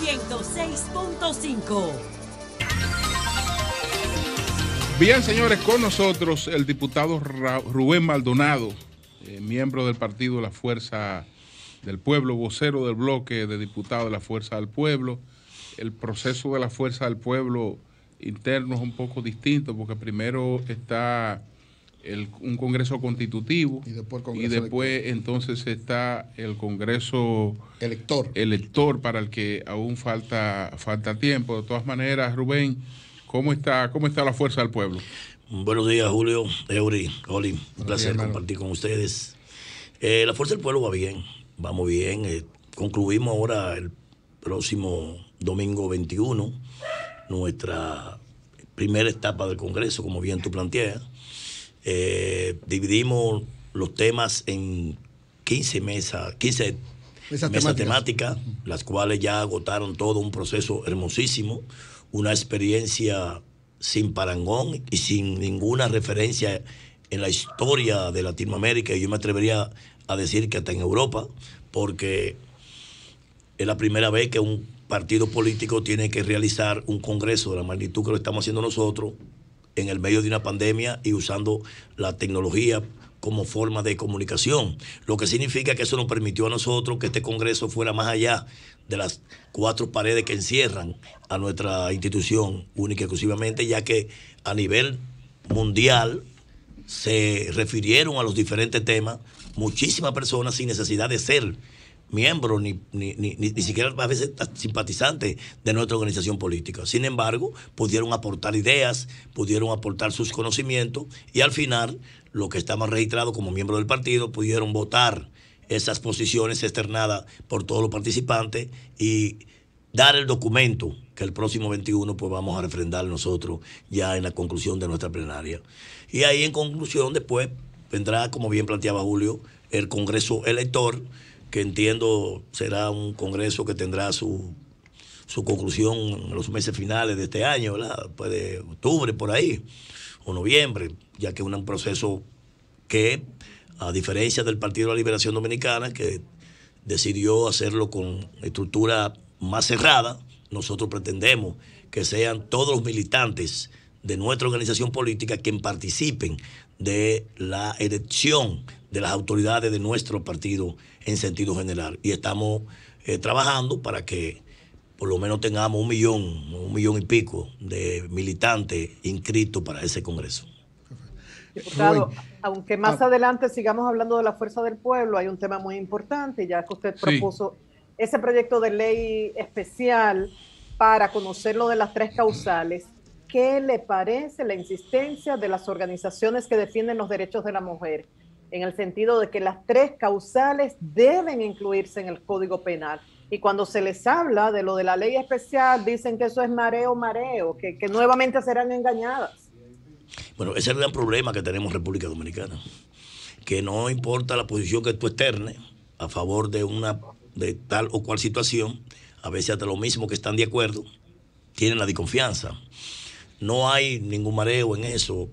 106.5. Bien, señores, con nosotros el diputado Rubén Maldonado, miembro del partido La Fuerza del Pueblo, vocero del bloque de diputados de La Fuerza del Pueblo. El proceso de La Fuerza del Pueblo interno es un poco distinto porque primero está un Congreso Constitutivo y después entonces está el Congreso elector para el que aún falta tiempo. De todas maneras, Rubén, ¿cómo está la Fuerza del Pueblo? Buenos días, Julio, Eury, Oli, un placer compartir con ustedes. La Fuerza del Pueblo va bien, vamos bien. Concluimos ahora el próximo domingo 21 nuestra primera etapa del Congreso, como bien tú planteas. Dividimos los temas en 15 mesas temáticas, las cuales ya agotaron todo un proceso hermosísimo, una experiencia sin parangón y sin ninguna referencia en la historia de Latinoamérica, y yo me atrevería a decir que hasta en Europa, porque es la primera vez que un partido político tiene que realizar un congreso de la magnitud que lo estamos haciendo nosotros en el medio de una pandemia y usando la tecnología como forma de comunicación, lo que significa que eso nos permitió a nosotros que este congreso fuera más allá de las 4 paredes que encierran a nuestra institución única y exclusivamente, ya que a nivel mundial se refirieron a los diferentes temas muchísimas personas sin necesidad de ser miembros ni siquiera a veces simpatizantes de nuestra organización política. Sin embargo, pudieron aportar ideas, pudieron aportar sus conocimientos y al final, los que estamos registrados como miembros del partido pudieron votar esas posiciones externadas por todos los participantes y dar el documento que el próximo 21 pues vamos a refrendar nosotros ya en la conclusión de nuestra plenaria. Y ahí en conclusión después vendrá, como bien planteaba Julio, el Congreso elector, que entiendo será un congreso que tendrá su conclusión en los meses finales de este año, ¿verdad? Después de octubre, por ahí, o noviembre, ya que es un proceso que, a diferencia del Partido de la Liberación Dominicana, que decidió hacerlo con estructura más cerrada, nosotros pretendemos que sean todos los militantes de nuestra organización política quienes participen de la elección de las autoridades de nuestro partido en sentido general. Y estamos trabajando para que por lo menos tengamos 1 millón y pico de militantes inscritos para ese Congreso. Diputado, aunque más adelante sigamos hablando de la Fuerza del Pueblo, hay un tema muy importante, ya que usted propuso ese proyecto de ley especial para conocer lo de las 3 causales. ¿Qué le parece la insistencia de las organizaciones que defienden los derechos de la mujer en el sentido de que las 3 causales deben incluirse en el Código Penal? Y cuando se les habla de lo de la ley especial, dicen que eso es mareo, que nuevamente serán engañadas. Bueno, ese es el gran problema que tenemos en República Dominicana, que no importa la posición que tú externes a favor de tal o cual situación, a veces hasta lo mismo que están de acuerdo, tienen la desconfianza. No hay ningún mareo en eso,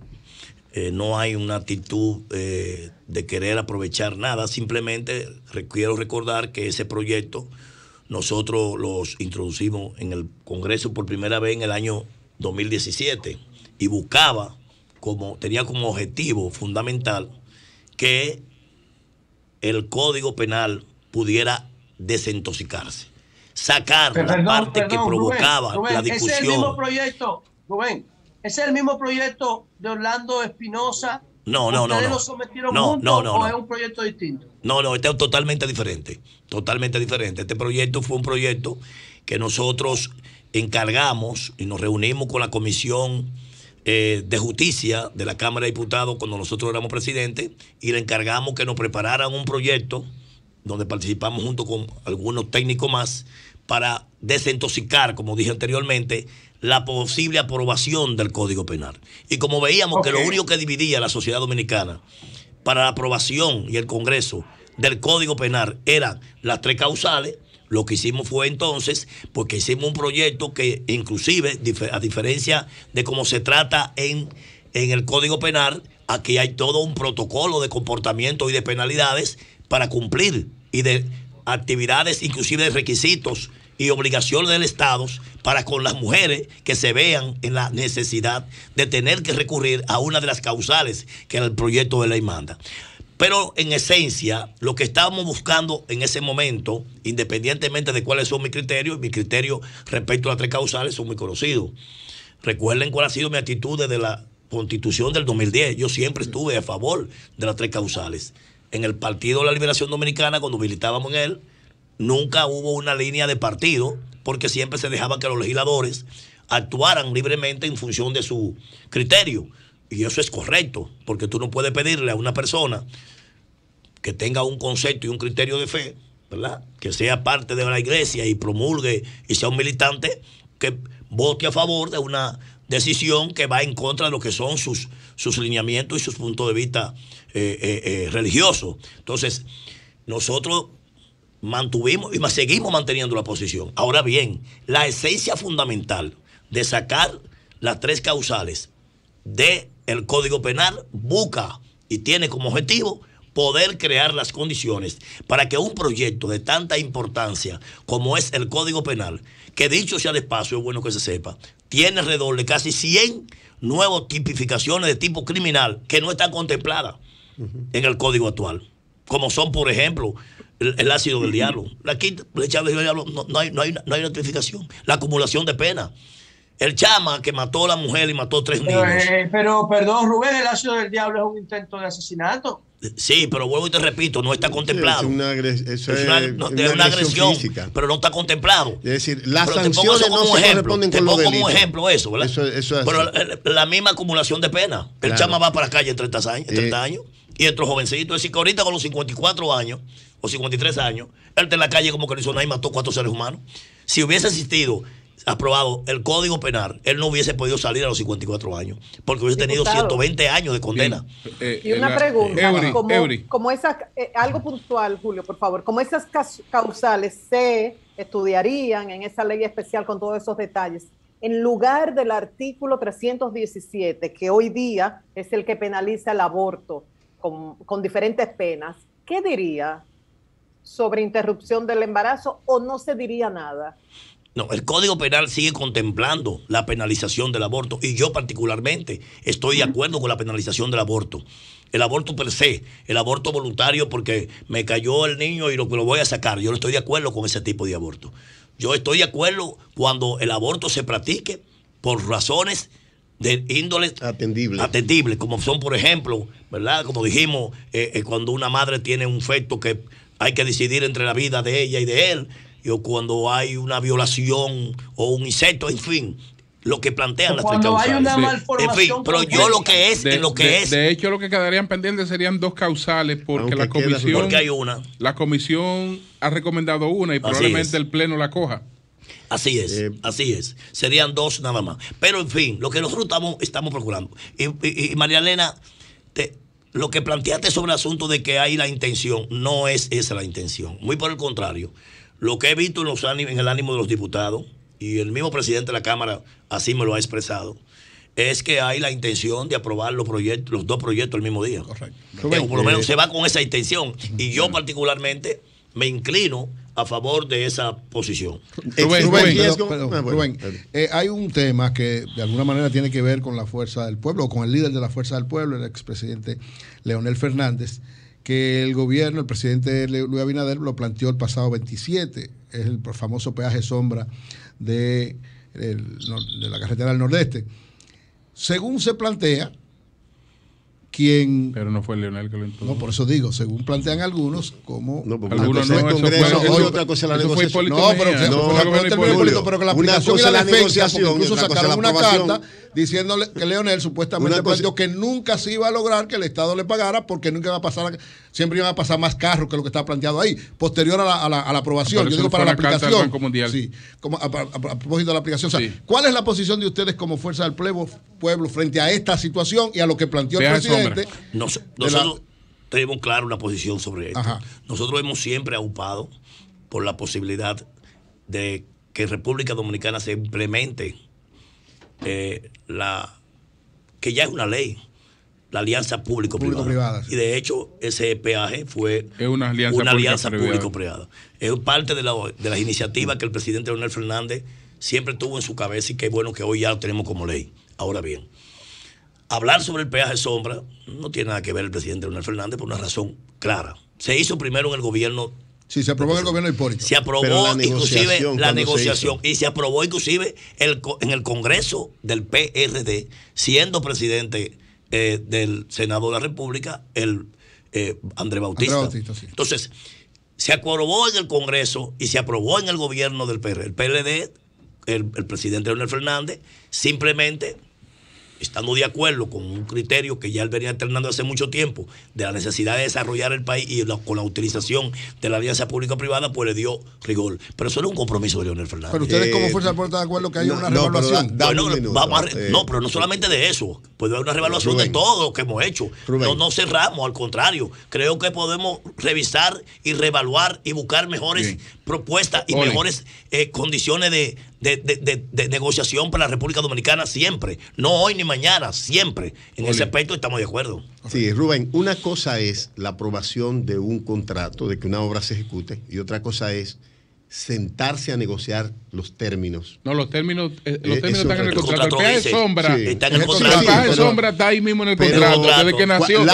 no hay una actitud de querer aprovechar nada, simplemente quiero recordar que ese proyecto nosotros los introducimos en el Congreso por primera vez en el año 2017 y tenía como objetivo fundamental que el Código Penal pudiera desintoxicarse, sacar la parte que provocaba Rubén, la discusión. Ese es el mismo proyecto, Rubén, ese es el mismo proyecto de Orlando Espinosa. No. ¿Ustedes lo sometieron juntos o es un proyecto distinto? No, este es totalmente diferente. Este proyecto fue un proyecto que nosotros encargamos y nos reunimos con la Comisión de Justicia de la Cámara de Diputados cuando nosotros éramos presidentes y le encargamos que nos prepararan un proyecto donde participamos junto con algunos técnicos más para desintoxicar, como dije anteriormente, la posible aprobación del Código Penal. Y como veíamos que lo único que dividía a la sociedad dominicana para la aprobación y el Congreso del Código Penal eran las 3 causales, lo que hicimos fue entonces, porque hicimos un proyecto que inclusive, a diferencia de cómo se trata en el Código Penal, aquí hay todo un protocolo de comportamiento y de penalidades para cumplir y de actividades, inclusive de requisitos y obligaciones del Estado para con las mujeres que se vean en la necesidad de tener que recurrir a una de las causales que el proyecto de ley manda. Pero en esencia, lo que estábamos buscando en ese momento, independientemente de cuáles son mis criterios respecto a las 3 causales son muy conocidos. Recuerden cuál ha sido mi actitud desde la Constitución del 2010. Yo siempre estuve a favor de las 3 causales. En el Partido de la Liberación Dominicana, cuando militábamos en él, nunca hubo una línea de partido, porque siempre se dejaba que los legisladores actuaran libremente en función de su criterio. Y eso es correcto, porque tú no puedes pedirle a una persona que tenga un concepto y un criterio de fe, ¿verdad?, que sea parte de la iglesia y promulgue y sea un militante, que vote a favor de una decisión que va en contra de lo que son sus lineamientos y sus puntos de vista religiosos. Entonces, nosotros mantuvimos y seguimos manteniendo la posición. Ahora bien, la esencia fundamental de sacar las 3 causales del Código Penal busca y tiene como objetivo poder crear las condiciones para que un proyecto de tanta importancia como es el Código Penal, que dicho sea de paso, es bueno que se sepa, tiene alrededor de casi 100 nuevas tipificaciones de tipo criminal que no están contempladas en el Código actual, como son, por ejemplo, el ácido del diablo. Aquí, el ácido del diablo no hay notificación. La acumulación de pena. El chama que mató a la mujer y mató 3 niños. Pero, perdón, Rubén, el ácido del diablo es un intento de asesinato. Sí, pero vuelvo y te repito, no está contemplado. Es una agresión física, pero no está contemplado. Es decir, las sanciones no se corresponden con los delitos. Como ejemplo eso, ¿verdad? Eso pero la misma acumulación de pena. El chama va para la calle en 30 años y otro jovencito. Es decir, que ahorita con los 54 años o 53 años, él está en la calle como que no hizo nada y mató 4 seres humanos. Si hubiese existido aprobado el Código Penal, él no hubiese podido salir a los 54 años, porque hubiese tenido 120 años de condena. Y una pregunta, como esas, algo puntual, Julio, por favor, como esas causales se estudiarían en esa ley especial con todos esos detalles, en lugar del artículo 317, que hoy día es el que penaliza el aborto con diferentes penas, ¿qué diría sobre interrupción del embarazo o no se diría nada? No, el Código Penal sigue contemplando la penalización del aborto y yo particularmente estoy de acuerdo con la penalización del aborto. El aborto per se, el aborto voluntario porque me cayó el niño y lo voy a sacar. Yo no estoy de acuerdo con ese tipo de aborto. Yo estoy de acuerdo cuando el aborto se practique por razones de índole atendible, como son, por ejemplo, ¿verdad? Como dijimos, cuando una madre tiene un feto que hay que decidir entre la vida de ella y de él, o cuando hay una violación o un incesto, en fin, lo que plantean las 3 causales. Cuando hay una malformación. En fin, pero yo lo que es, De hecho, lo que quedarían pendientes serían 2 causales, porque porque hay una. La comisión ha recomendado una y probablemente el Pleno la coja. Así es. Serían 2 nada más. Pero en fin, lo que nosotros estamos procurando. Y María Elena, lo que planteaste sobre el asunto de que hay la intención, no es esa la intención. Muy por el contrario. Lo que he visto en el ánimo de los diputados, y el mismo presidente de la Cámara así me lo ha expresado, es que hay la intención de aprobar los 2 proyectos el mismo día. Correcto. Por lo menos se va con esa intención. Y yo particularmente me inclino a favor de esa posición. Rubén, hay un tema que de alguna manera tiene que ver con la fuerza del pueblo, o con el líder de la fuerza del pueblo, el expresidente Leonel Fernández, que el gobierno, el presidente Luis Abinader lo planteó el pasado 27, es el famoso peaje sombra de la carretera del Nordeste. Según se plantea, Pero no fue Leonel que lo introdujo. No, por eso digo, según plantean algunos, como... No, algunos no, eso otra cosa la negociación. Pero que la aplicación y la defensa, porque incluso sacaron una carta diciéndole que Leonel supuestamente planteó que nunca se iba a lograr que el Estado le pagara porque nunca iba a pasar, siempre iban a pasar más carros que lo que estaba planteado ahí, posterior a la aprobación. Yo digo para la aplicación. Sí, como a propósito de la aplicación. O sea, ¿cuál es la posición de ustedes como fuerza del pueblo frente a esta situación y a lo que planteó el presidente? Nosotros tenemos claro una posición sobre esto. Ajá. Nosotros hemos siempre aupado por la posibilidad de que en República Dominicana se implemente que ya es una ley, la alianza público-privada. Sí. Y de hecho, ese peaje fue una alianza público-privada. Es parte de las iniciativas que el presidente Leonel Fernández siempre tuvo en su cabeza y qué bueno que hoy ya lo tenemos como ley. Ahora bien, hablar sobre el peaje sombra no tiene nada que ver el presidente Leonel Fernández por una razón clara. Se hizo primero en el gobierno. Sí, se aprobó en el gobierno de Hipólito. Se aprobó inclusive la negociación y se aprobó inclusive en el Congreso del PRD, siendo presidente del Senado de la República, Andrés Bautista. Sí. Entonces, se aprobó en el Congreso y se aprobó en el gobierno del PRD. El PRD, el presidente Leonel Fernández, simplemente, estando de acuerdo con un criterio que ya él venía alternando hace mucho tiempo, de la necesidad de desarrollar el país y con la utilización de la alianza pública-privada, pues le dio rigor. Pero eso no es un compromiso de Leonel Fernández. Pero ustedes como Fuerza del Pueblo están de acuerdo que haya una revaluación. No, pero no solamente de eso. Puede haber una revaluación de todo lo que hemos hecho. No cerramos, al contrario. Creo que podemos revisar y reevaluar y buscar mejores propuestas y mejores condiciones de negociación para la República Dominicana siempre. No hoy ni mañana, siempre. En ese aspecto estamos de acuerdo. Sí, Rubén, una cosa es la aprobación de un contrato, de que una obra se ejecute, y otra cosa es sentarse a negociar los términos. No, los términos están en el contrato. El peaje sombra está en el contrato. El peaje sombra está ahí mismo en el contrato. Desde que nació.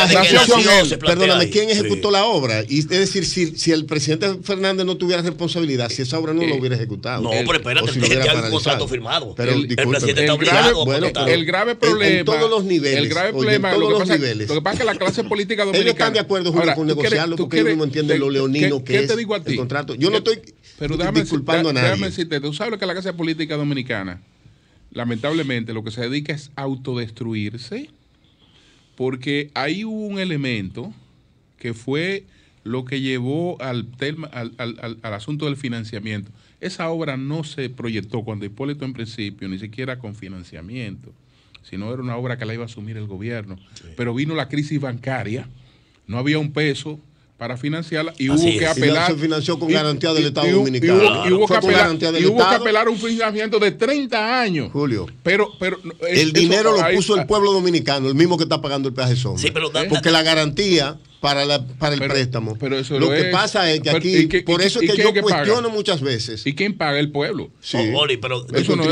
Perdóname, ¿quién ejecutó la obra? Y, es decir, si el presidente Fernández no tuviera responsabilidad, si esa obra no lo hubiera ejecutado. No, pero espérate, si ya hay un contrato firmado. Pero el presidente está obligado. El grave problema. En todos los niveles. El grave problema. Lo que pasa es que la clase política dominicana. Ellos están de acuerdo, Julio, con negociarlo, porque ellos no entienden lo leonino que es el contrato. Yo no estoy disculpando a nadie. Déjame decirte, tú sabes que la clase política dominicana, lamentablemente, lo que se dedica es autodestruirse, porque hay un elemento que fue lo que llevó al asunto del financiamiento. Esa obra no se proyectó cuando Hipólito en principio, ni siquiera con financiamiento, sino era una obra que la iba a asumir el gobierno. Sí. Pero vino la crisis bancaria, no había un peso para financiarla y hubo que apelar. Y se financió con garantía del Estado Dominicano. Y hubo que apelar un financiamiento de 30 años. Julio. Pero el dinero lo puso el pueblo dominicano, el mismo que está pagando el peaje sombra. Sí, pero porque la garantía para el préstamo. Pero eso lo que pasa es que aquí, por eso es que yo cuestiono muchas veces. ¿Y quién paga? El pueblo. Sí. Pero eso no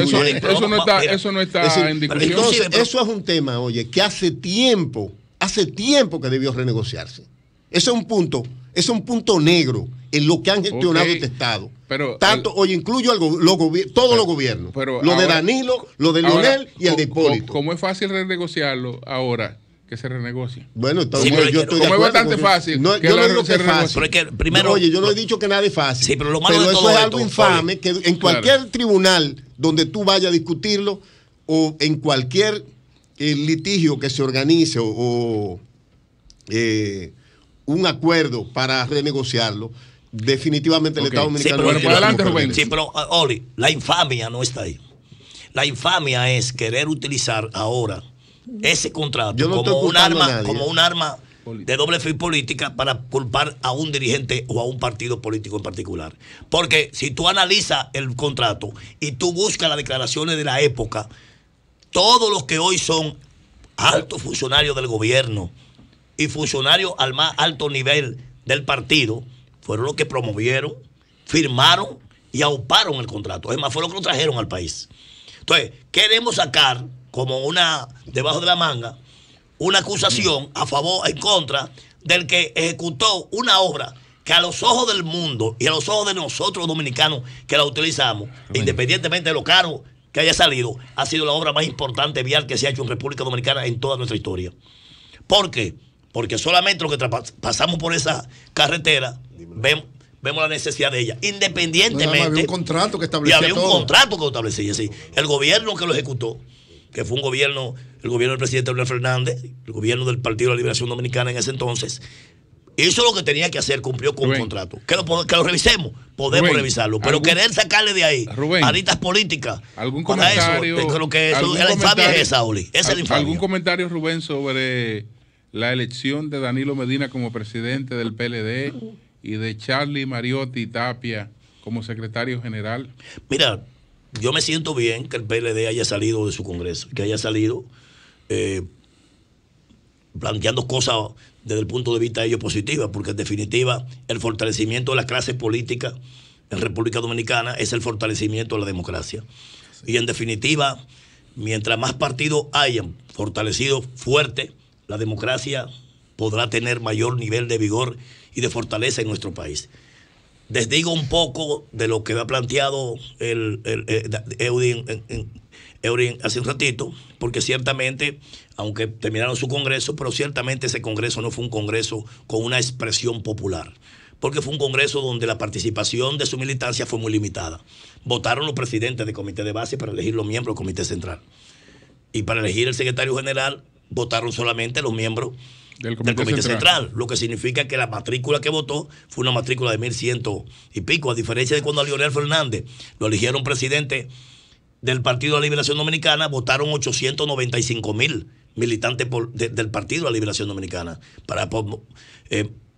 está en discusión. Entonces, eso es un tema, oye, que hace tiempo que debió renegociarse. Ese es un punto negro en lo que han gestionado este Estado. Pero incluyo todos los gobiernos. Lo de Danilo, lo de Leonel y el de Hipólito. ¿Cómo es fácil renegociarlo ahora que se renegocie? Bueno, yo estoy es bastante fácil. No, yo no digo que es fácil. Oye, yo no he dicho que nada es fácil. Sí, pero lo malo de eso todo es algo infame, que en cualquier tribunal donde tú vayas a discutirlo o en cualquier litigio que se organice o un acuerdo para renegociarlo, definitivamente el Estado Dominicano. Sí, pero Oli, la infamia no está ahí. La infamia es querer utilizar ahora ese contrato como un arma de doble fin política para culpar a un dirigente o a un partido político en particular. Porque si tú analizas el contrato y tú buscas las declaraciones de la época, todos los que hoy son altos funcionarios del gobierno y funcionarios al más alto nivel del partido fueron los que promovieron, firmaron y auparon el contrato. Es más, fueron los que lo trajeron al país. Entonces, queremos sacar como debajo de la manga, una acusación a favor, en contra del que ejecutó una obra que a los ojos del mundo y a los ojos de nosotros dominicanos que la utilizamos, independientemente de lo caro que haya salido, ha sido la obra más importante vial que se ha hecho en República Dominicana en toda nuestra historia. ¿Por qué? Porque solamente los que pasamos por esa carretera vemos la necesidad de ella. Independientemente. Había un contrato que establecía. Había un contrato que lo establecía, sí. El gobierno que lo ejecutó, que fue el gobierno del presidente Leonel Fernández, el gobierno del Partido de la Liberación Dominicana en ese entonces, hizo lo que tenía que hacer, cumplió con un contrato. Que lo revisemos, podemos revisarlo. Pero querer sacarle de ahí aritas políticas. ¿Algún comentario? La infamia es esa, Oli. Esa es la infamia. ¿Algún comentario, Rubén, sobre la elección de Danilo Medina como presidente del PLD y de Charlie Mariotti Tapia como secretario general? Mira, yo me siento bien que el PLD haya salido de su congreso, que haya salido planteando cosas desde el punto de vista de ellos positivas, porque en definitiva el fortalecimiento de la clase política en República Dominicana es el fortalecimiento de la democracia. Sí. Y en definitiva, mientras más partidos hayan fortalecido fuerte, la democracia podrá tener mayor nivel de vigor y de fortaleza en nuestro país. Desdigo un poco de lo que ha planteado Eurin hace un ratito, porque ciertamente, aunque terminaron su congreso, pero ciertamente ese congreso no fue un congreso con una expresión popular, porque fue un congreso donde la participación de su militancia fue muy limitada. Votaron los presidentes de comité de base para elegir los miembros del comité central. Y para elegir el secretario general, votaron solamente los miembros del comité central, lo que significa que la matrícula que votó fue una matrícula de 1.100 y pico, a diferencia de cuando a Leonel Fernández lo eligieron presidente del Partido de la Liberación Dominicana, votaron 895.000 militantes del Partido de la Liberación Dominicana. Para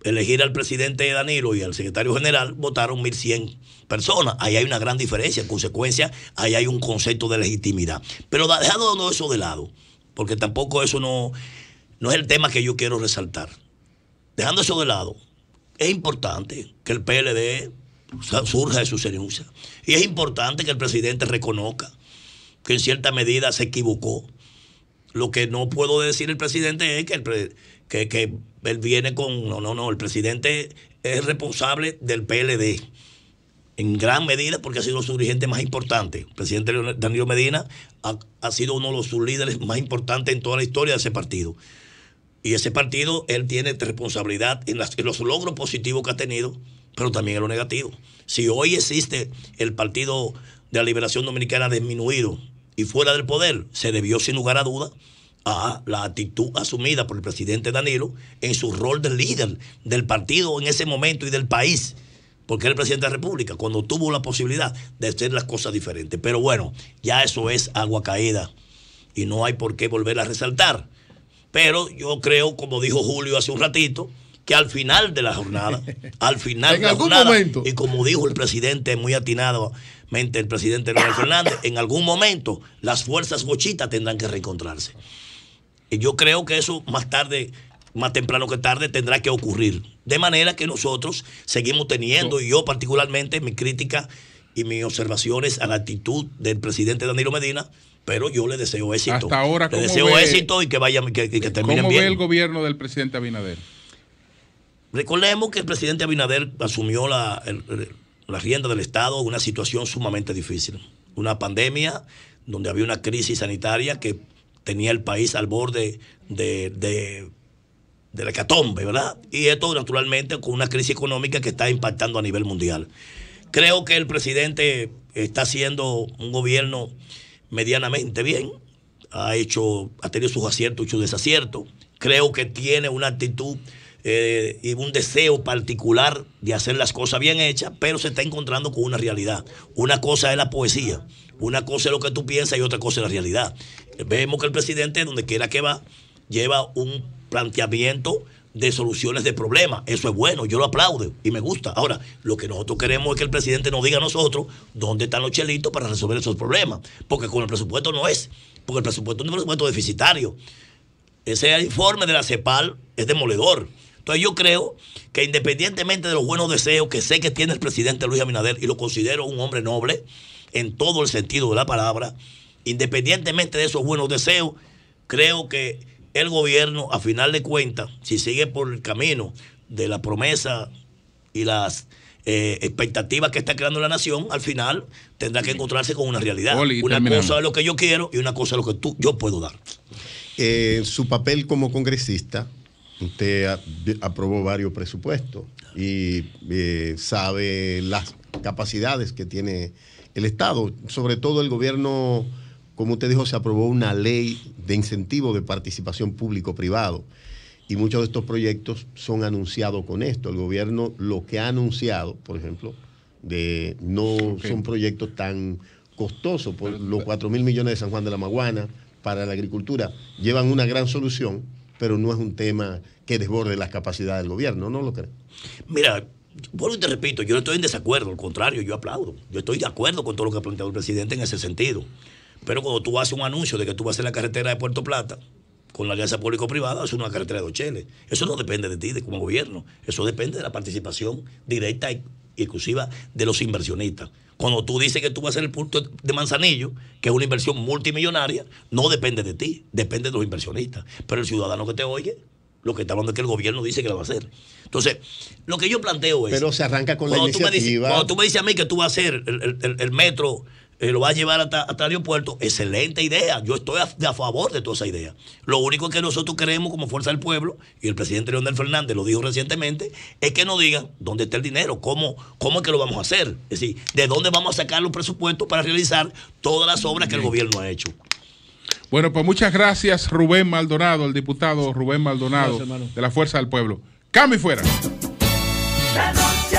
elegir al presidente Danilo y al secretario general, votaron 1.100 personas. Ahí hay una gran diferencia. En consecuencia, ahí hay un concepto de legitimidad. Pero dejando eso de lado, porque tampoco eso no es el tema que yo quiero resaltar. Dejando eso de lado, es importante que el PLD surja de su renuncia. Y es importante que el presidente reconozca que en cierta medida se equivocó. Lo que no puedo decir el presidente es que él viene con... No, el presidente es responsable del PLD. En gran medida porque ha sido su dirigente más importante. El presidente Danilo Medina ha sido uno de sus líderes más importantes en toda la historia de ese partido. Y ese partido, él tiene responsabilidad en los logros positivos que ha tenido, pero también en lo negativo. Si hoy existe el Partido de la Liberación Dominicana disminuido y fuera del poder, se debió sin lugar a duda a la actitud asumida por el presidente Danilo en su rol de líder del partido en ese momento y del país, porque era el presidente de la República, cuando tuvo la posibilidad de hacer las cosas diferentes. Pero bueno, ya eso es agua caída y no hay por qué volver a resaltar. Pero yo creo, como dijo Julio hace un ratito, que al final de la jornada, momento, y como dijo el presidente muy atinadamente, el presidente Leonel Fernández, en algún momento las fuerzas bochitas tendrán que reencontrarse. Y yo creo que eso más temprano que tarde tendrá que ocurrir. De manera que nosotros seguimos teniendo, y yo particularmente, mi crítica y mis observaciones a la actitud del presidente Danilo Medina, pero yo le deseo éxito. Hasta ahora, le deseo éxito y que terminen bien. ¿Cómo ve el gobierno del presidente Abinader? Recordemos que el presidente Abinader asumió la rienda del Estado en una situación sumamente difícil. Una pandemia donde había una crisis sanitaria que tenía el país al borde de la hecatombe, ¿verdad? Y esto naturalmente con una crisis económica que está impactando a nivel mundial. Creo que el presidente está haciendo un gobierno medianamente bien, ha tenido sus aciertos y sus desaciertos. Creo que tiene una actitud y un deseo particular de hacer las cosas bien hechas, pero se está encontrando con una realidad. Una cosa es la poesía, una cosa es lo que tú piensas y otra cosa es la realidad. Vemos que el presidente, donde quiera que va, lleva un planteamiento de soluciones de problemas. Eso es bueno, yo lo aplaudo y me gusta. Ahora, lo que nosotros queremos es que el presidente nos diga a nosotros dónde están los chelitos para resolver esos problemas, porque con el presupuesto no es, porque el presupuesto es un presupuesto deficitario. Ese informe de la CEPAL es demoledor. Entonces yo creo que independientemente de los buenos deseos que sé que tiene el presidente Luis Abinader, y lo considero un hombre noble en todo el sentido de la palabra, independientemente de esos buenos deseos, creo que el gobierno, a final de cuentas, si sigue por el camino de la promesa y las expectativas que está creando la nación, al final tendrá que encontrarse con una realidad. Una cosa es lo que yo quiero y una cosa es lo que yo puedo dar. Su papel como congresista, usted aprobó varios presupuestos y sabe las capacidades que tiene el Estado. Sobre todo el gobierno, como usted dijo, se aprobó una ley de incentivo de participación público-privado y muchos de estos proyectos son anunciados con esto. El gobierno lo que ha anunciado, por ejemplo, son proyectos tan costosos, por los 4.000 millones de San Juan de la Maguana para la agricultura, llevan una gran solución, pero no es un tema que desborde las capacidades del gobierno, ¿no lo cree? Mira, bueno, y te repito, yo no estoy en desacuerdo, al contrario, yo aplaudo. Yo estoy de acuerdo con todo lo que ha planteado el presidente en ese sentido. Pero cuando tú haces un anuncio de que tú vas a hacer la carretera de Puerto Plata, con la alianza público-privada, es una carretera de Ocheles. Eso no depende de ti, como gobierno. Eso depende de la participación directa y exclusiva de los inversionistas. Cuando tú dices que tú vas a hacer el punto de Manzanillo, que es una inversión multimillonaria, no depende de ti, depende de los inversionistas. Pero el ciudadano que te oye, lo que está hablando es que el gobierno dice que lo va a hacer. Entonces, lo que yo planteo es... Pero se arranca con la iniciativa. Cuando tú me dices a mí que tú vas a hacer el metro, lo vas a llevar hasta el aeropuerto, excelente idea. Yo estoy a favor de toda esa idea. Lo único que nosotros queremos como Fuerza del Pueblo, y el presidente Leonel Fernández lo dijo recientemente, es que nos digan dónde está el dinero, cómo es que lo vamos a hacer. Es decir, de dónde vamos a sacar los presupuestos para realizar todas las obras que el gobierno ha hecho. Bueno, pues muchas gracias, Rubén Maldonado, el diputado Rubén Maldonado, de la Fuerza del Pueblo. Cambio y fuera. La noche